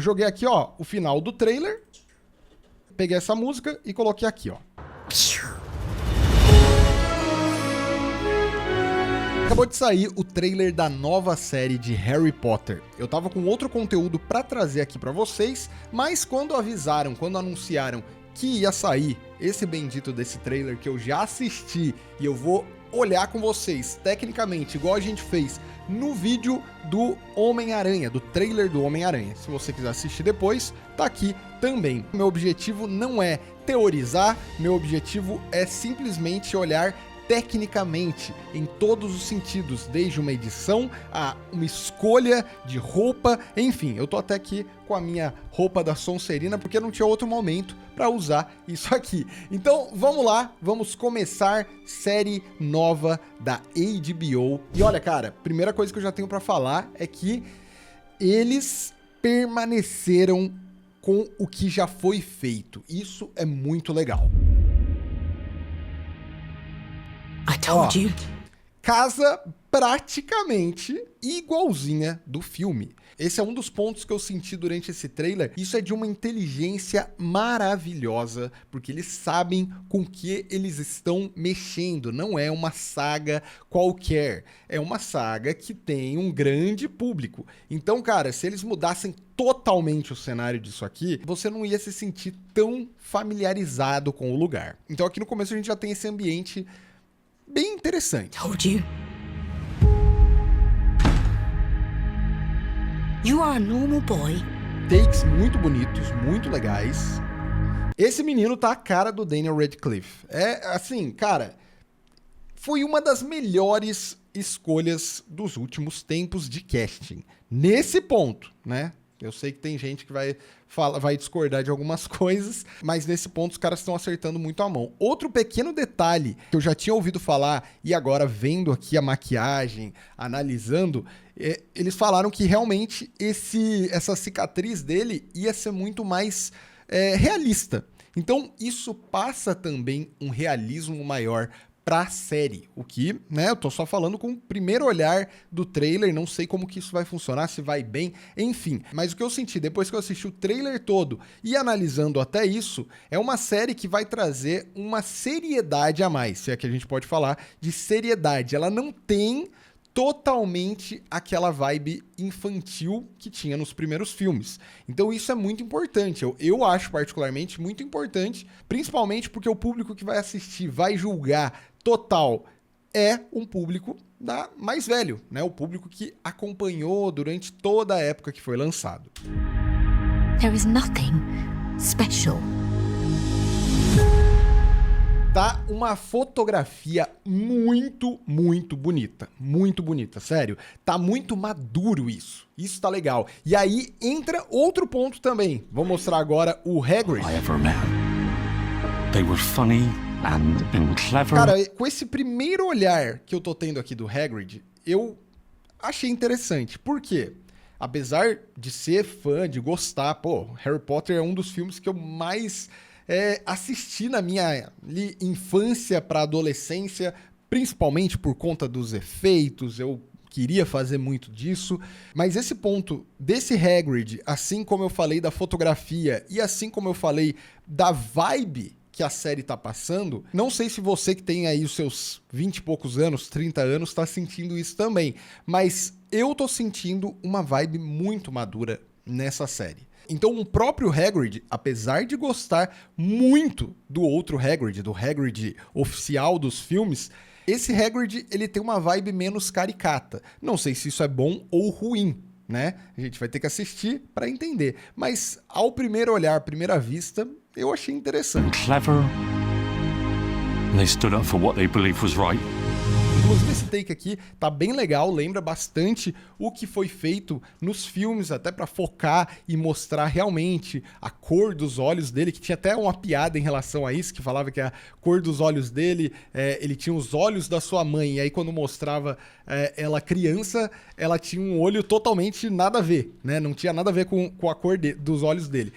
joguei aqui, ó, o final do trailer. Peguei essa música e coloquei aqui, ó. Acabou de sair o trailer da nova série de Harry Potter. Eu tava com outro conteúdo pra trazer aqui pra vocês, mas quando anunciaram que ia sair esse bendito desse trailer que eu já assisti e eu vou olhar com vocês tecnicamente, igual a gente fez no vídeo do Homem-Aranha, do trailer do Homem-Aranha. Se você quiser assistir depois, tá aqui também. Meu objetivo não é teorizar, meu objetivo é simplesmente olhar tecnicamente, em todos os sentidos, desde uma edição a uma escolha de roupa, enfim, eu tô até aqui com a minha roupa da Sonserina porque não tinha outro momento para usar isso aqui. Então, vamos lá, vamos começar série nova da HBO. E olha, cara, primeira coisa que eu já tenho para falar é que eles permaneceram com o que já foi feito. Isso é muito legal. Ó, casa praticamente igualzinha do filme. Esse é um dos pontos que eu senti durante esse trailer. Isso é de uma inteligência maravilhosa, porque eles sabem com que eles estão mexendo. Não é uma saga qualquer, é uma saga que tem um grande público. Então, cara, se eles mudassem totalmente o cenário disso aqui, você não ia se sentir tão familiarizado com o lugar. Então aqui no começo a gente já tem esse ambiente bem interessante. Told you. You are a normal boy. Takes muito bonitos, muito legais. Esse menino tá a cara do Daniel Radcliffe. É assim, cara, foi uma das melhores escolhas dos últimos tempos de casting. Nesse ponto, né? Eu sei que tem gente que vai discordar de algumas coisas, mas nesse ponto os caras estão acertando muito a mão. Outro pequeno detalhe que eu já tinha ouvido falar e agora vendo aqui a maquiagem, analisando, eles falaram que realmente essa cicatriz dele ia ser muito mais realista. Então isso passa também um realismo maior pra série, o que, né, eu tô só falando com o primeiro olhar do trailer, não sei como que isso vai funcionar, se vai bem, enfim, mas o que eu senti depois que eu assisti o trailer todo e analisando até isso, é uma série que vai trazer uma seriedade a mais, se é que a gente pode falar de seriedade, ela não tem totalmente aquela vibe infantil que tinha nos primeiros filmes. Então isso é muito importante, eu acho particularmente muito importante, principalmente porque o público que vai assistir, vai julgar total, é um público mais velho, né? O público que acompanhou durante toda a época que foi lançado. There is nothing special. Tá uma fotografia muito, muito bonita, sério. Tá muito maduro isso tá legal. E aí entra outro ponto também. Vou mostrar agora o Hagrid. They were funny and clever. Cara, com esse primeiro olhar que eu tô tendo aqui do Hagrid, eu achei interessante. Por quê? Apesar de ser fã, de gostar, pô, Harry Potter é um dos filmes que eu mais assisti na minha infância pra adolescência, principalmente por conta dos efeitos, eu queria fazer muito disso, mas esse ponto desse Hagrid, assim como eu falei da fotografia e assim como eu falei da vibe que a série tá passando, não sei se você que tem aí os seus 20 e poucos anos, 30 anos, tá sentindo isso também, mas eu tô sentindo uma vibe muito madura nessa série. Então o próprio Hagrid, apesar de gostar muito do outro Hagrid, do Hagrid oficial dos filmes, esse Hagrid, ele tem uma vibe menos caricata. Não sei se isso é bom ou ruim, né? A gente vai ter que assistir para entender. Mas ao primeiro olhar, à primeira vista, eu achei interessante. Clever. They stood up for what they believed was right. Inclusive esse take aqui tá bem legal, lembra bastante o que foi feito nos filmes, até para focar e mostrar realmente a cor dos olhos dele, que tinha até uma piada em relação a isso, que falava que a cor dos olhos dele, ele tinha os olhos da sua mãe, e aí quando mostrava ela criança, ela tinha um olho totalmente nada a ver, né? Não tinha nada a ver com a cor dos olhos dele.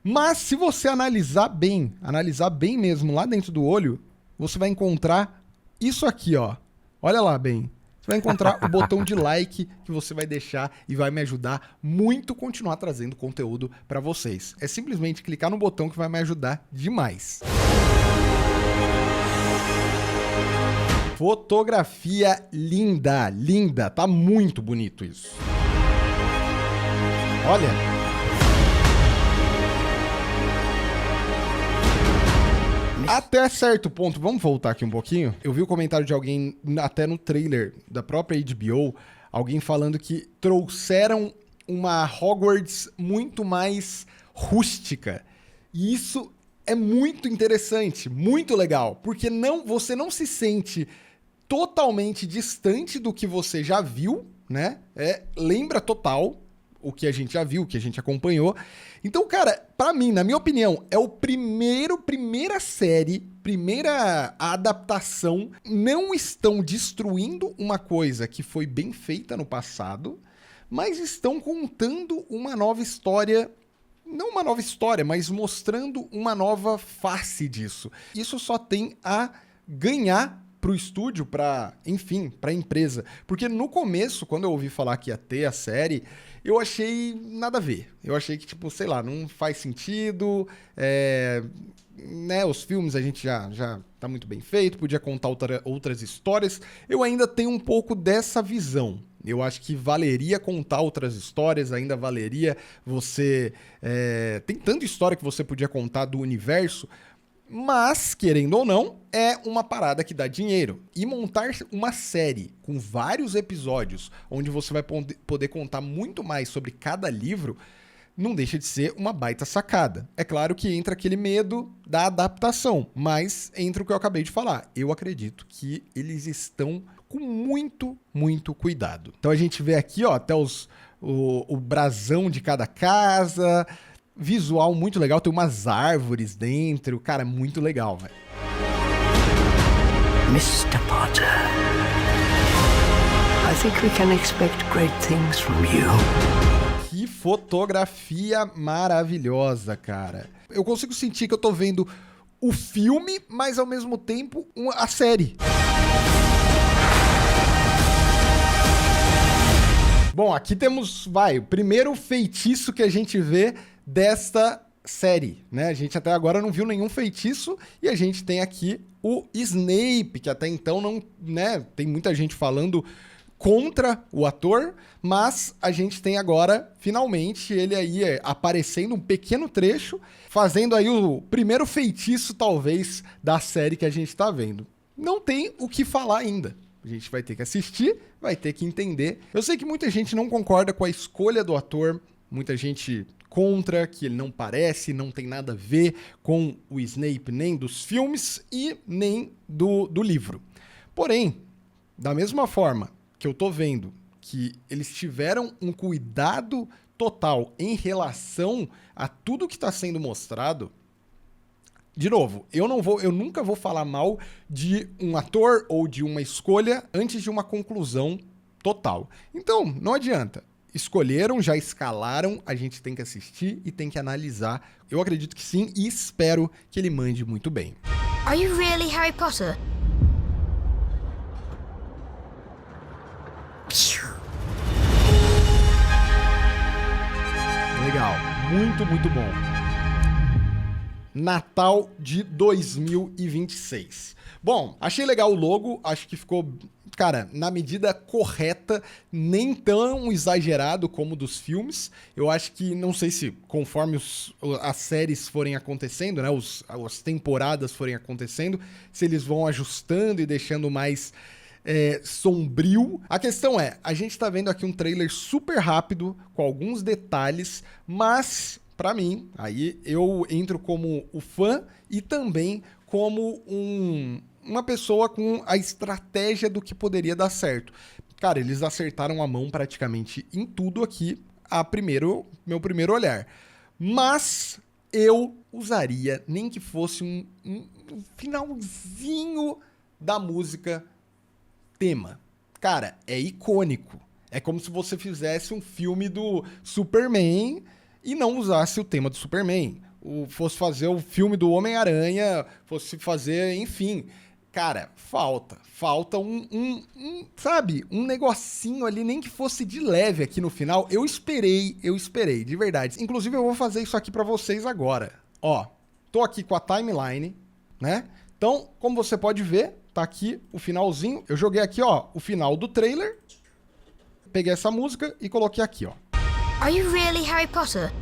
Mas se você analisar bem mesmo lá dentro do olho, você vai encontrar isso aqui, ó. Olha lá bem. você vai encontrar o botão de like que você vai deixar e vai me ajudar muito a continuar trazendo conteúdo para vocês. É simplesmente clicar no botão que vai me ajudar demais. Fotografia linda, linda. Tá muito bonito isso. Olha. Até certo ponto, vamos voltar aqui um pouquinho. Eu vi o comentário de alguém, até no trailer da própria HBO, alguém falando que trouxeram uma Hogwarts muito mais rústica. E isso é muito interessante, muito legal, porque você não se sente totalmente distante do que você já viu, né? Lembra total o que a gente já viu, o que a gente acompanhou. Então, cara, pra mim, na minha opinião, é primeira série, primeira adaptação. Não estão destruindo uma coisa que foi bem feita no passado, mas estão contando uma nova história. Não uma nova história, mas mostrando uma nova face disso. Isso só tem a ganhar pro estúdio, enfim, pra empresa. Porque no começo, quando eu ouvi falar que ia ter a série, eu achei nada a ver. Eu achei que, tipo, sei lá, não faz sentido. Né, os filmes a gente já tá muito bem feito, podia contar outras histórias. Eu ainda tenho um pouco dessa visão. Eu acho que valeria contar outras histórias, ainda valeria você... tem tanta história que você podia contar do universo, mas, querendo ou não, é uma parada que dá dinheiro. E montar uma série com vários episódios, onde você vai poder contar muito mais sobre cada livro, não deixa de ser uma baita sacada. É claro que entra aquele medo da adaptação, mas entra o que eu acabei de falar. Eu acredito que eles estão com muito, muito cuidado. Então a gente vê aqui, ó, até o brasão de cada casa, visual muito legal, tem umas árvores dentro, cara, muito legal, velho. Mr. Potter, I think we can expect great things from you. Que fotografia maravilhosa, cara. Eu consigo sentir que eu tô vendo o filme, mas ao mesmo tempo a série. Bom, aqui temos, o primeiro feitiço que a gente vê desta série, né? A gente até agora não viu nenhum feitiço e a gente tem aqui o Snape, que até então não, né? Tem muita gente falando contra o ator, mas a gente tem agora, finalmente, ele aí aparecendo um pequeno trecho, fazendo aí o primeiro feitiço, talvez, da série que a gente tá vendo. Não tem o que falar ainda. A gente vai ter que assistir, vai ter que entender. Eu sei que muita gente não concorda com a escolha do ator, muita gente contra, que ele não parece, não tem nada a ver com o Snape, nem dos filmes e nem do livro. Porém, da mesma forma que eu tô vendo que eles tiveram um cuidado total em relação a tudo que está sendo mostrado, de novo, eu nunca vou falar mal de um ator ou de uma escolha antes de uma conclusão total. Então, não adianta. Escolheram, já escalaram, a gente tem que assistir e tem que analisar. Eu acredito que sim e espero que ele mande muito bem. Are you really Harry Potter? Legal, muito, muito bom. Natal de 2026. Bom, achei legal o logo, acho que ficou, cara, na medida correta, nem tão exagerado como dos filmes. Eu acho que, não sei se conforme as séries forem acontecendo, né, as temporadas forem acontecendo, se eles vão ajustando e deixando mais sombrio. A questão é, a gente tá vendo aqui um trailer super rápido, com alguns detalhes, mas pra mim, aí eu entro como o fã e também como uma pessoa com a estratégia do que poderia dar certo. Cara, eles acertaram a mão praticamente em tudo aqui, meu primeiro olhar. Mas eu usaria, nem que fosse um finalzinho da música tema. Cara, é icônico. É como se você fizesse um filme do Superman e não usasse o tema do Superman. Fosse fazer o filme do Homem-Aranha, fosse fazer, enfim. cara, falta sabe, um negocinho ali, nem que fosse de leve aqui no final. Eu esperei, de verdade. Inclusive, eu vou fazer isso aqui pra vocês agora. Ó, tô aqui com a timeline, né? Então, como você pode ver, tá aqui o finalzinho. Eu joguei aqui, ó, o final do trailer. Peguei essa música e coloquei aqui, ó. Are you really Harry Potter?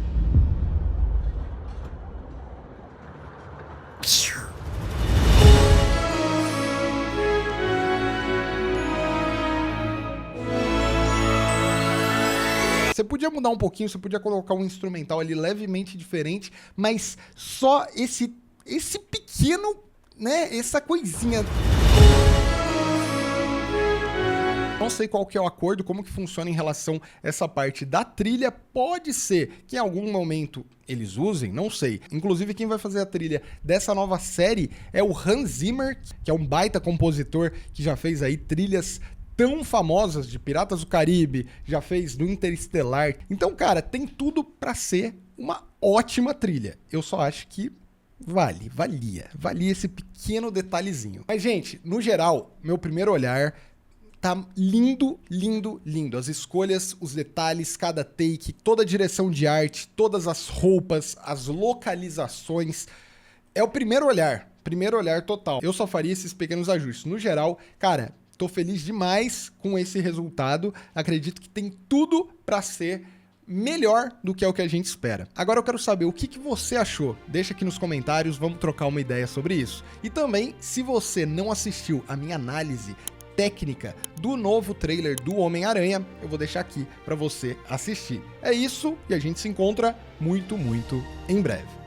Você podia mudar um pouquinho, você podia colocar um instrumental ali levemente diferente, mas só esse pequeno, né, essa coisinha. Não sei qual que é o acordo, como que funciona em relação a essa parte da trilha. Pode ser que em algum momento eles usem, não sei. Inclusive, quem vai fazer a trilha dessa nova série é o Hans Zimmer, que é um baita compositor que já fez aí trilhas tão famosas de Piratas do Caribe, já fez do Interestelar. Então, cara, tem tudo pra ser uma ótima trilha. Eu só acho que valia esse pequeno detalhezinho. Mas, gente, no geral, meu primeiro olhar tá lindo, lindo, lindo. As escolhas, os detalhes, cada take, toda a direção de arte, todas as roupas, as localizações. É o primeiro olhar total. Eu só faria esses pequenos ajustes. No geral, cara, tô feliz demais com esse resultado. Acredito que tem tudo pra ser melhor do que é o que a gente espera. Agora eu quero saber o que você achou. Deixa aqui nos comentários, vamos trocar uma ideia sobre isso. E também, se você não assistiu a minha análise técnica do novo trailer do Homem-Aranha, eu vou deixar aqui pra você assistir. É isso, e a gente se encontra muito, muito em breve.